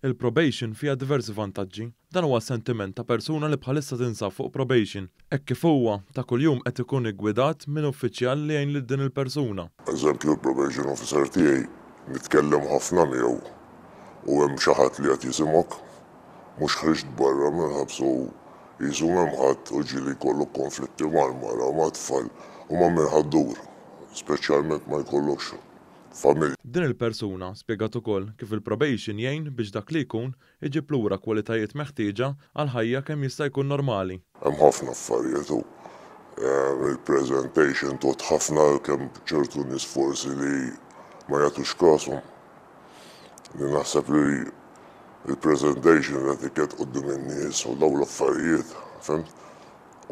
Il-probation fiha diversi vantaġġi. Dan huwa sentiment ta' persuna li bħalissa tinsab fuq probation, hekk kif huwa ta' kuljum qed ikun iggwidat minn uffiċjal li jgħin lil din il-persuna. Eżempju l-probation officer tiegħi nitkellem ħafna miegħu u hemm xi ħadd li qed jisimgħok mhux ħriġt barra minħabsu jisu hemm ħadd u ġieli jkollok konflitti mal-mara u mat-tfal u ma' min ħaddur, speċjalment ma jkollokx familja. Din il-persuna spjegat ukoll kif il-probation jgħin biex dak li jkun iġib lura kwalitajiet meħtieġa għal ħajja kemm jista' jkun normali. Hemm ħafna affarijiet u il-presentation tot ħafna kemm ċertu nies forsi li ma jagħtux kasom. Li naħseb li il-presentation l-etikett quddiem in-nies u dawn l-affarijiet, fimt?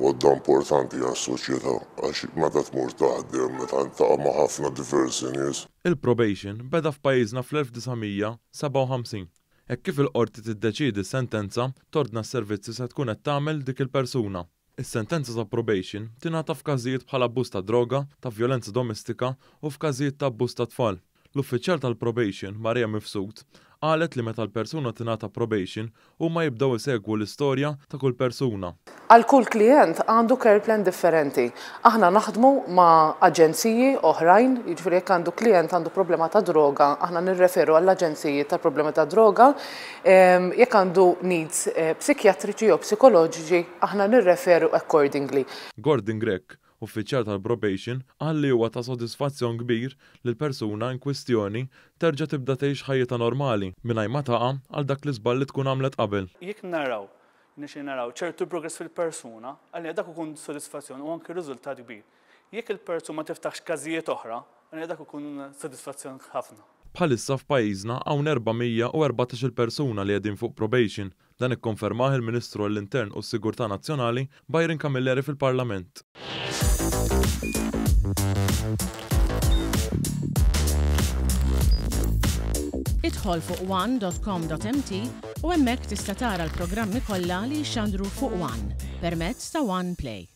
U għadda importanti għas-soċjetà għax meta tmur taħdem meta ntaqa' ma' ħafna diversi nies. Il-probation beda f'pajjiżna fl-1957. Hekk kif il-qorti tiddeċiedi s-sentenza, tordna s-servizzi se tkun qed tagħmel dik il-persuna. Is-sentenza ta' probation tingħata f'każijiet bħala abbuż ta' droga, ta' vjolenza domestika u f'każijiet ta' abbuż ta' tfal. L-uffiċjal tal-probation, Marija Mifsud, qalet li meta l-persuna tingħata probation huma jibdew isegwu l-istorja ta' kull persuna. Għal kull klient għandu care plan differenti. Aħna naħdmu ma' aġenziji oħrajn, jiġifieri jekk għandu klient għandu problema ta' droga, aħna nirreferu għall-aġenziji ta' problema ta' droga, jekk għandu needs psikjatriċi jew psikoloġiċi, aħna nirreferu accordingly. Gordon Grek, uffiċjal tal-probation, qal li huwa ta' sodisfazzjon kbir li l-persuna in kwistjoni terġa' tibda tgħix ħajjita normali mingħajr ma taqa' għal dak li żball li tkun għamlet qabel. Jekk naraw ċertu progress fil-persuna, għalli dak ikun sodisfazzjon u anke riżultat kbir. Jekk il-persuna ma tiftaħx każijiet oħra, għalli dak ikun sodisfazzjon ħafna. Bħalissa f'pajjiżna hawn 414 persuna li qegħdin fuq probation. Dan ikkonfermah il-Ministru għall-Intern u s-Sigurtà Nazzjonali Byron Camilleri fil-Parlament. Idħol fuq one.com.mt u hemmhekk tista' tara l-programmi kollha li jxandru fuq One permezz ta' One Play.